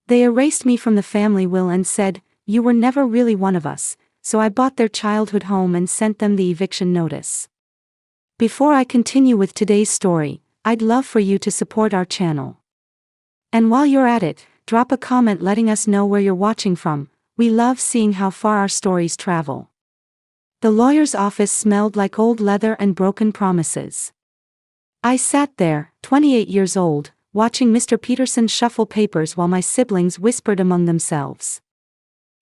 They erased me from the family will and said, "You were never really one of us," so I bought their childhood home and sent them the eviction notice. Before I continue with today's story, I'd love for you to support our channel. And while you're at it, drop a comment letting us know where you're watching from. We love seeing how far our stories travel. The lawyer's office smelled like old leather and broken promises. I sat there, 28 years old, watching Mr. Peterson shuffle papers while my siblings whispered among themselves.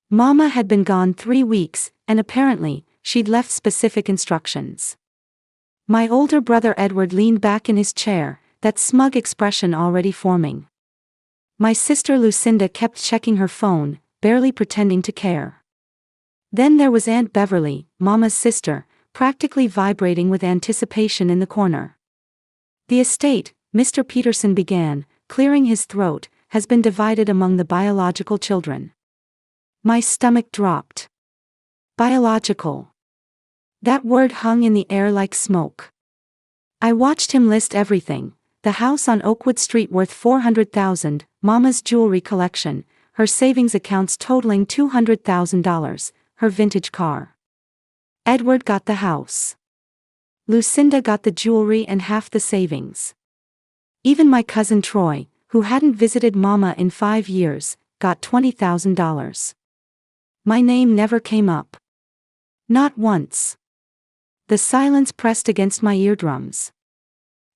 Mama had been gone 3 weeks, and apparently, she'd left specific instructions. My older brother Edward leaned back in his chair, that smug expression already forming. My sister Lucinda kept checking her phone, barely pretending to care. Then there was Aunt Beverly, Mama's sister, practically vibrating with anticipation in the corner. The estate, Mr. Peterson began, clearing his throat, has been divided among the biological children. My stomach dropped. Biological. That word hung in the air like smoke. I watched him list everything: the house on Oakwood Street worth $400,000, Mama's jewelry collection, her savings accounts totaling $200,000, her vintage car. Edward got the house. Lucinda got the jewelry and half the savings. Even my cousin Troy, who hadn't visited Mama in 5 years, got $20,000. My name never came up. Not once. The silence pressed against my eardrums.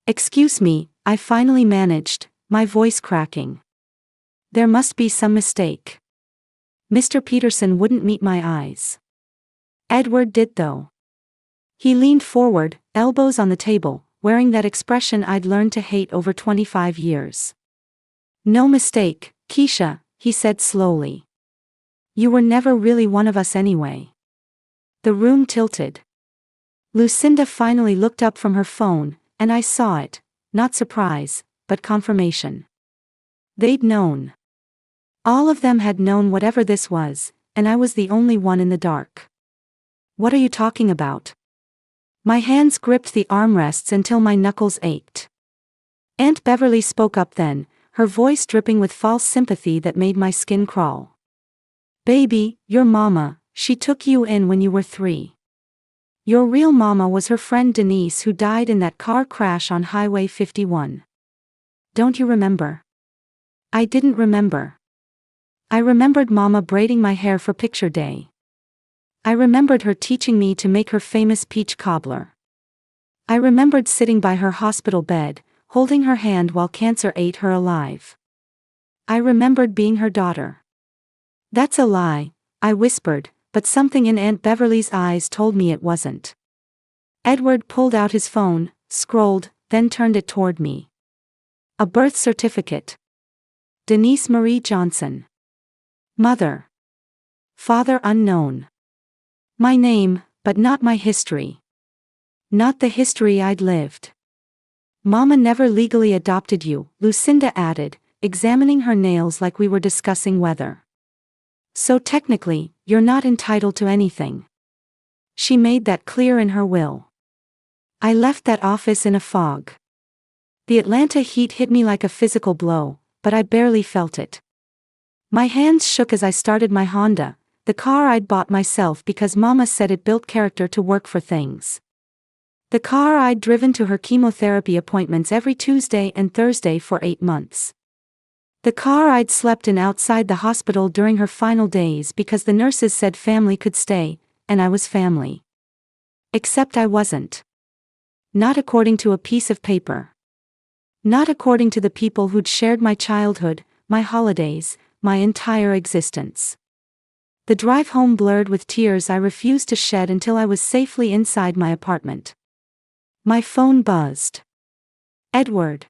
"Excuse me," I finally managed, my voice cracking. "There must be some mistake." Mr. Peterson wouldn't meet my eyes. Edward did though. He leaned forward, elbows on the table, wearing that expression I'd learned to hate over 25 years. "No mistake, Keisha," he said slowly. "You were never really one of us anyway." The room tilted. Lucinda finally looked up from her phone, and I saw it, not surprise, but confirmation. They'd known. All of them had known whatever this was, and I was the only one in the dark. "What are you talking about?" My hands gripped the armrests until my knuckles ached. Aunt Beverly spoke up then, her voice dripping with false sympathy that made my skin crawl. "Baby, your mama, she took you in when you were 3. Your real mama was her friend Denise who died in that car crash on Highway 51. Don't you remember?" I didn't remember. I remembered Mama braiding my hair for picture day. I remembered her teaching me to make her famous peach cobbler. I remembered sitting by her hospital bed, holding her hand while cancer ate her alive. I remembered being her daughter. "That's a lie," I whispered, but something in Aunt Beverly's eyes told me it wasn't. Edward pulled out his phone, scrolled, then turned it toward me. A birth certificate. Denise Marie Johnson. Mother. Father unknown. My name, but not my history. Not the history I'd lived. "Mama never legally adopted you," Lucinda added, examining her nails like we were discussing weather. "So technically, you're not entitled to anything. She made that clear in her will." I left that office in a fog. The Atlanta heat hit me like a physical blow, but I barely felt it. My hands shook as I started my Honda, the car I'd bought myself because Mama said it built character to work for things. The car I'd driven to her chemotherapy appointments every Tuesday and Thursday for 8 months. The car I'd slept in outside the hospital during her final days because the nurses said family could stay, and I was family. Except I wasn't. Not according to a piece of paper. Not according to the people who'd shared my childhood, my holidays, my entire existence. The drive home blurred with tears I refused to shed until I was safely inside my apartment. My phone buzzed. "Edward.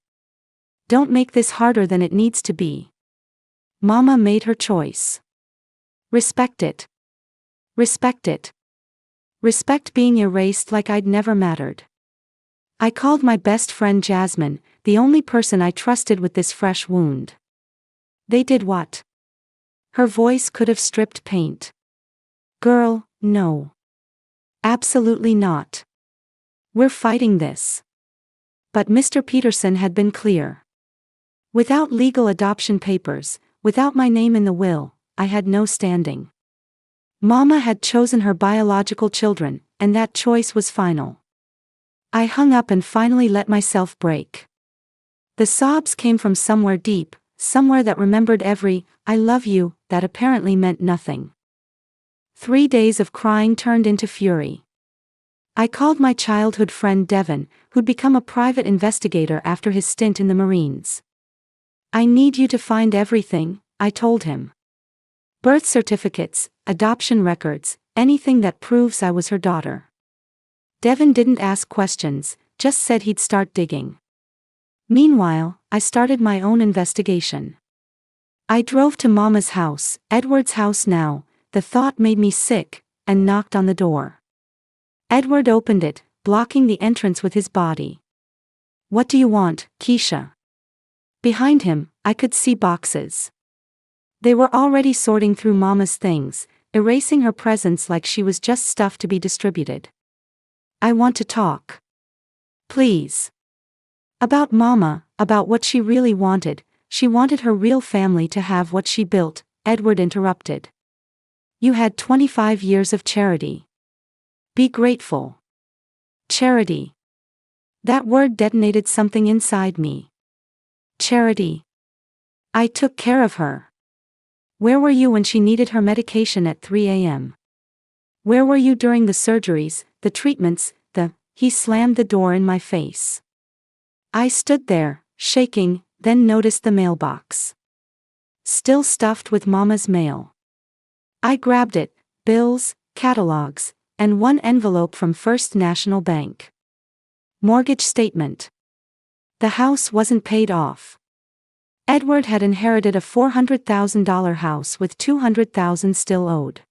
Don't make this harder than it needs to be. Mama made her choice. Respect it. Respect it. Respect being erased like I'd never mattered." I called my best friend Jasmine, the only person I trusted with this fresh wound. "They did what?" Her voice could have stripped paint. "Girl, no. Absolutely not. We're fighting this." But Mr. Peterson had been clear. Without legal adoption papers, Without my name in the will, I had no standing. Mama had chosen her biological children, and that choice was final. I hung up and finally let myself break. The sobs came from somewhere deep, somewhere that remembered every "I love you" that apparently meant nothing. 3 days of crying turned into fury. I called my childhood friend Devin, who'd become a private investigator after his stint in the Marines. "I need you to find everything," I told him. "Birth certificates, adoption records, anything that proves I was her daughter." Devin didn't ask questions, just said he'd start digging. Meanwhile, I started my own investigation. I drove to Mama's house, Edward's house now. The thought made me sick, and knocked on the door. Edward opened it, blocking the entrance with his body. "What do you want, Keisha?" Behind him, I could see boxes. They were already sorting through Mama's things, erasing her presence like she was just stuff to be distributed. "I want to talk. Please. About Mama, about what she really wanted." "She wanted her real family to have what she built," Edward interrupted. "You had 25 years of charity. Be grateful." Charity. That word detonated something inside me. Charity. I took care of her. Where were you when she needed her medication at 3 a.m.? Where were you during the surgeries, the treatments, He slammed the door in my face. I stood there, shaking, then noticed the mailbox. Still stuffed with Mama's mail. I grabbed it, bills, catalogs, and one envelope from First National Bank. Mortgage statement. The house wasn't paid off. Edward had inherited a $400,000 house with $200,000 still owed.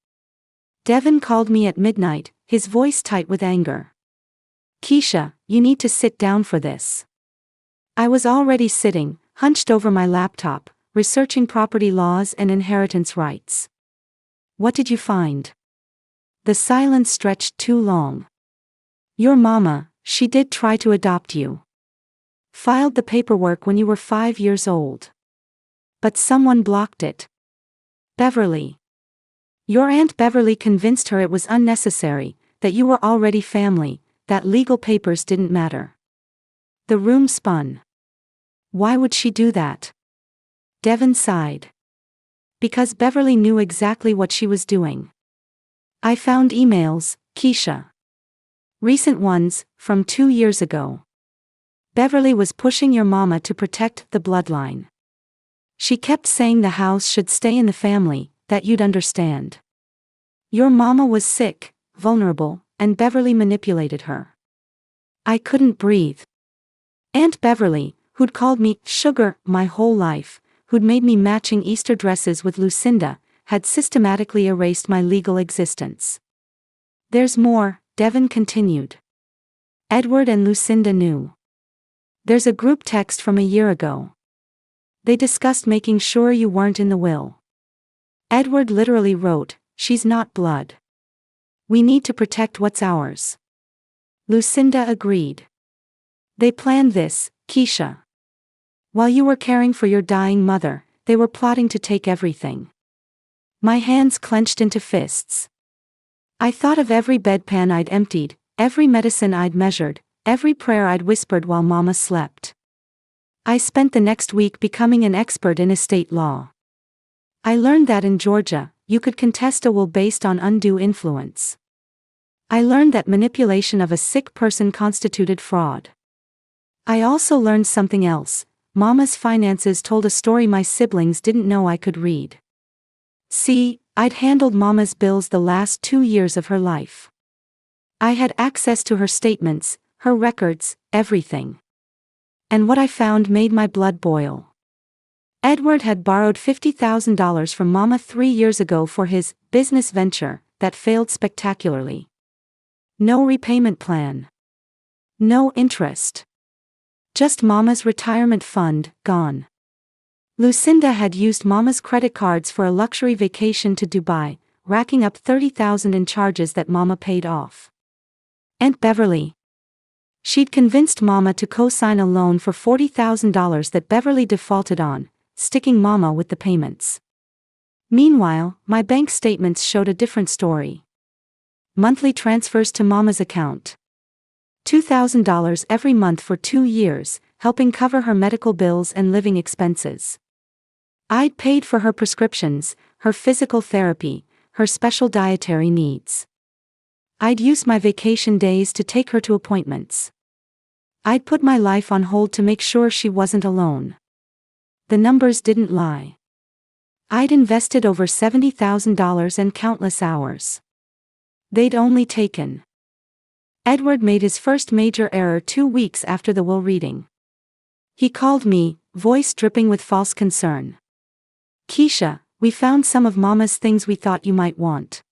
Devin called me at midnight, his voice tight with anger. "Keisha, you need to sit down for this." I was already sitting, hunched over my laptop, researching property laws and inheritance rights. "What did you find?" The silence stretched too long. "Your mama, she did try to adopt you. Filed the paperwork when you were 5 years old. But someone blocked it. Beverly. Your Aunt Beverly convinced her it was unnecessary, that you were already family, that legal papers didn't matter." The room spun. "Why would she do that?" Devin sighed. "Because Beverly knew exactly what she was doing. I found emails, Keisha. Recent ones, from 2 years ago. Beverly was pushing your mama to protect the bloodline. She kept saying the house should stay in the family, that you'd understand. Your mama was sick, vulnerable, and Beverly manipulated her." I couldn't breathe. Aunt Beverly, who'd called me sugar my whole life, who'd made me matching Easter dresses with Lucinda, had systematically erased my legal existence. "There's more," Devin continued. "Edward and Lucinda knew. There's a group text from a year ago. They discussed making sure you weren't in the will. Edward literally wrote, 'She's not blood. We need to protect what's ours.' Lucinda agreed. They planned this, Keisha. While you were caring for your dying mother, they were plotting to take everything." My hands clenched into fists. I thought of every bedpan I'd emptied, every medicine I'd measured, every prayer I'd whispered while Mama slept. I spent the next week becoming an expert in estate law. I learned that in Georgia, you could contest a will based on undue influence. I learned that manipulation of a sick person constituted fraud. I also learned something else. Mama's finances told a story my siblings didn't know I could read. See, I'd handled Mama's bills the last 2 years of her life. I had access to her statements, her records, everything. And what I found made my blood boil. Edward had borrowed $50,000 from Mama 3 years ago for his business venture that failed spectacularly. No repayment plan. No interest. Just Mama's retirement fund, gone. Lucinda had used Mama's credit cards for a luxury vacation to Dubai, racking up $30,000 in charges that Mama paid off. Aunt Beverly. She'd convinced Mama to co-sign a loan for $40,000 that Beverly defaulted on, sticking Mama with the payments. Meanwhile, my bank statements showed a different story. Monthly transfers to Mama's account. $2,000 every month for 2 years, helping cover her medical bills and living expenses. I'd paid for her prescriptions, her physical therapy, her special dietary needs. I'd used my vacation days to take her to appointments. I'd put my life on hold to make sure she wasn't alone. The numbers didn't lie. I'd invested over $70,000 and countless hours. They'd only taken. Edward made his first major error 2 weeks after the will reading. He called me, voice dripping with false concern. "Keisha, we found some of Mama's things we thought you might want.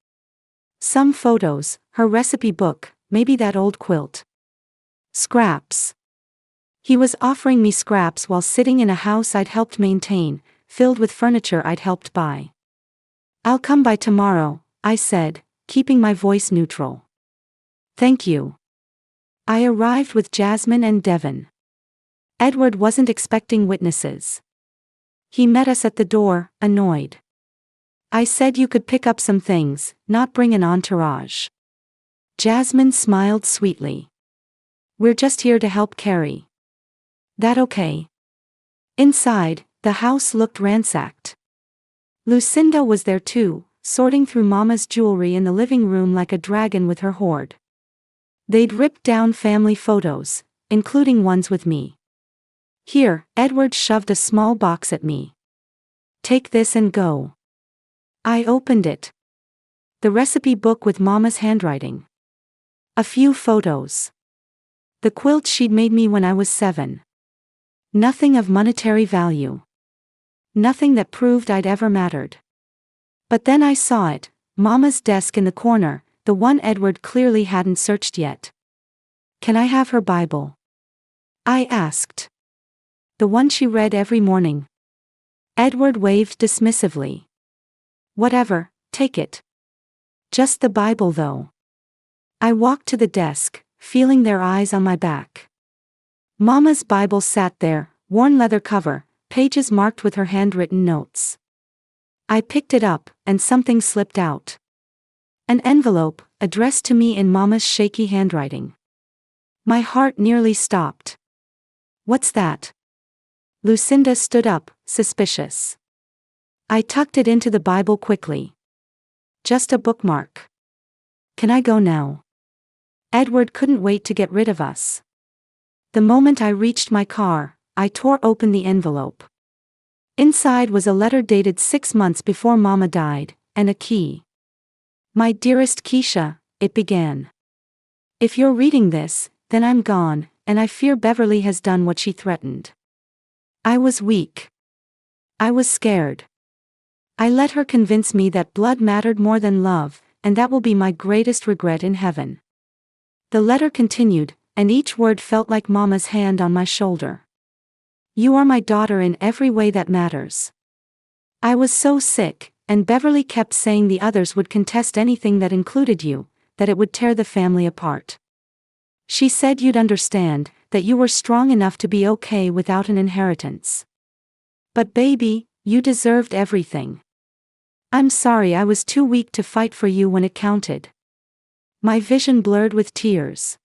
Some photos, her recipe book, maybe that old quilt. Scraps." He was offering me scraps while sitting in a house I'd helped maintain, filled with furniture I'd helped buy. "I'll come by tomorrow," I said, keeping my voice neutral. "Thank you." I arrived with Jasmine and Devon. Edward wasn't expecting witnesses. He met us at the door, annoyed. "I said you could pick up some things, not bring an entourage." Jasmine smiled sweetly. "We're just here to help carry." "That okay?" Inside, the house looked ransacked. Lucinda was there too, sorting through Mama's jewelry in the living room like a dragon with her hoard. They'd ripped down family photos, including ones with me. "Here," Edward shoved a small box at me. "Take this and go." I opened it. The recipe book with Mama's handwriting. A few photos. The quilt she'd made me when I was 7. Nothing of monetary value. Nothing that proved I'd ever mattered. But then I saw it, Mama's desk in the corner, the one Edward clearly hadn't searched yet. "Can I have her Bible?" I asked. "The one she read every morning." Edward waved dismissively. "Whatever, take it." "Just the Bible though." I walked to the desk, feeling their eyes on my back. Mama's Bible sat there, worn leather cover, pages marked with her handwritten notes. I picked it up, and something slipped out. An envelope, addressed to me in Mama's shaky handwriting. My heart nearly stopped. "What's that?" Lucinda stood up, suspicious. I tucked it into the Bible quickly. "Just a bookmark." "Can I go now?" Edward couldn't wait to get rid of us. The moment I reached my car, I tore open the envelope. Inside was a letter dated 6 months before Mama died, and a key. "My dearest Keisha," it began. "If you're reading this, then I'm gone, and I fear Beverly has done what she threatened." I was weak. I was scared. I let her convince me that blood mattered more than love, and that will be my greatest regret in heaven. The letter continued, and each word felt like Mama's hand on my shoulder. "You are my daughter in every way that matters." I was so sick, and Beverly kept saying the others would contest anything that included you, that it would tear the family apart. She said you'd understand, that you were strong enough to be okay without an inheritance. But baby, you deserved everything. I'm sorry I was too weak to fight for you when it counted. My vision blurred with tears.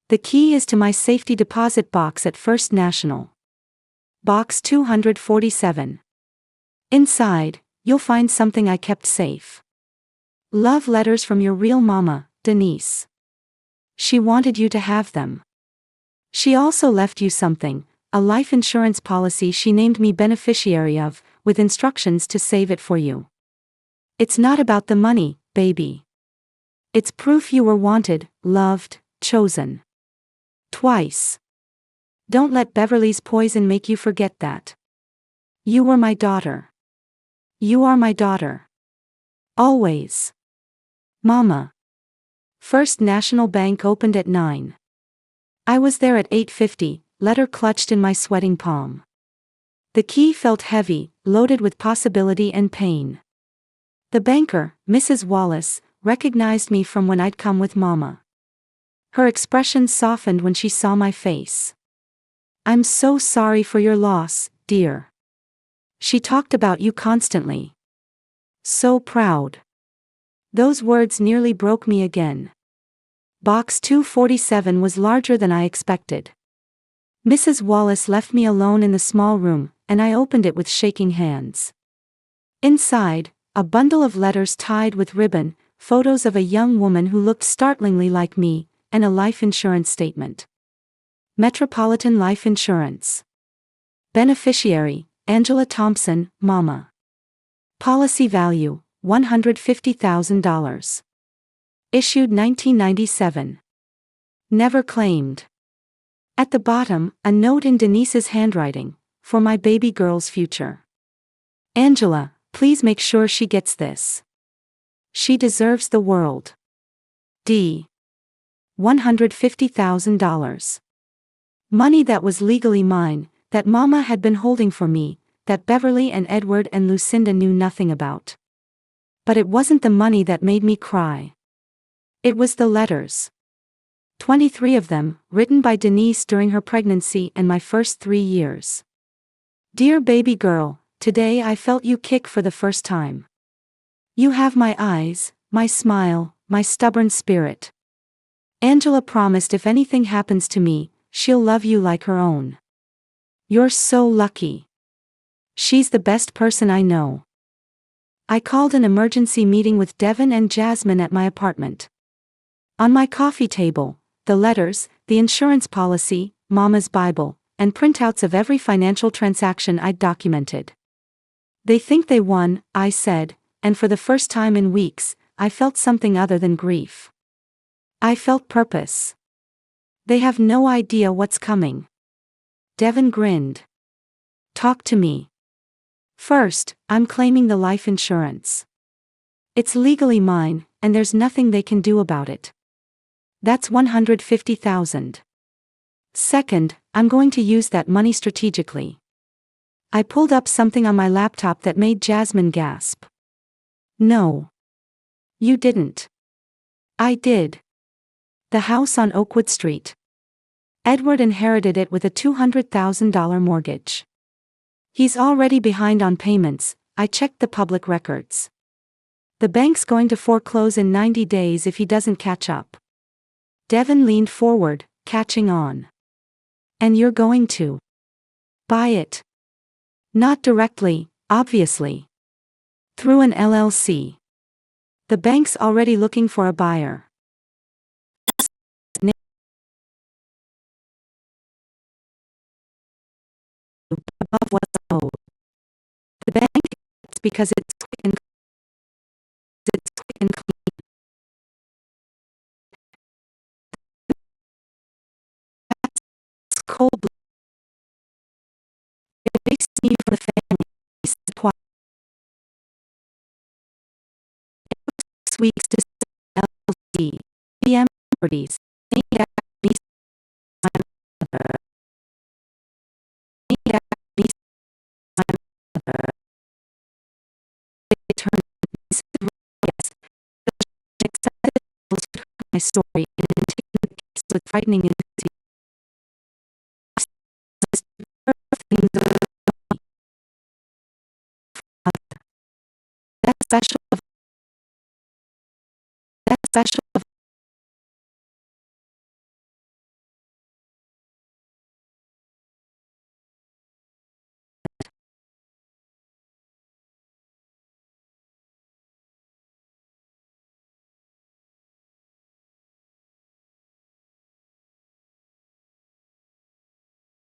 "The key is to my safety deposit box at First National. Box 247. Inside, you'll find something I kept safe. Love letters from your real mama, Denise. She wanted you to have them. She also left you something, a life insurance policy she named me beneficiary of, with instructions to save it for you. It's not about the money, baby. It's proof you were wanted, loved, chosen. Twice. Don't let Beverly's poison make you forget that. You were my daughter. You are my daughter. Always. Mama." First National Bank opened at 9. I was there at 8:50, letter clutched in my sweating palm. The key felt heavy, loaded with possibility and pain. The banker, Mrs. Wallace, recognized me from when I'd come with Mama. Her expression softened when she saw my face. "I'm so sorry for your loss, dear." She talked about you constantly. So proud. Those words nearly broke me again. Box 247 was larger than I expected. Mrs. Wallace left me alone in the small room, and I opened it with shaking hands. Inside, a bundle of letters tied with ribbon, photos of a young woman who looked startlingly like me, and a life insurance statement. Metropolitan Life Insurance. Beneficiary, Angela Thompson, Mama. Policy value, $150,000. Issued 1997. Never claimed. At the bottom, a note in Denise's handwriting, for my baby girl's future. Angela, please make sure she gets this. She deserves the world. D. $150,000. Money that was legally mine, that Mama had been holding for me, that Beverly and Edward and Lucinda knew nothing about. But it wasn't the money that made me cry. It was the letters. 23 of them, written by Denise during her pregnancy and my first 3 years. Dear baby girl, today I felt you kick for the first time. You have my eyes, my smile, my stubborn spirit. Angela promised if anything happens to me, she'll love you like her own. You're so lucky. She's the best person I know. I called an emergency meeting with Devin and Jasmine at my apartment. On my coffee table, the letters, the insurance policy, Mama's Bible, and printouts of every financial transaction I'd documented. They think they won, I said, and for the first time in weeks, I felt something other than grief. I felt purpose. They have no idea what's coming. Devin grinned. Talk to me. First, I'm claiming the life insurance. It's legally mine, and there's nothing they can do about it. That's $150,000. Second, I'm going to use that money strategically. I pulled up something on my laptop that made Jasmine gasp. No. You didn't. I did. The house on Oakwood Street. Edward inherited it with a $200,000 mortgage. He's already behind on payments, I checked the public records. The bank's going to foreclose in 90 days if he doesn't catch up. Devin leaned forward, catching on. And you're going to buy it? Not directly, obviously. Through an LLC. The bank's already looking for a buyer. Above what's owed. The bank gets because it's quick and clean. It's cold. It makes me for the family. 6 weeks to LLC. PM properties. Named after me, my mother. Named after me, my mother. They turned me said, yes. Accepted my story and taken the case with frightening enthusiasm. That special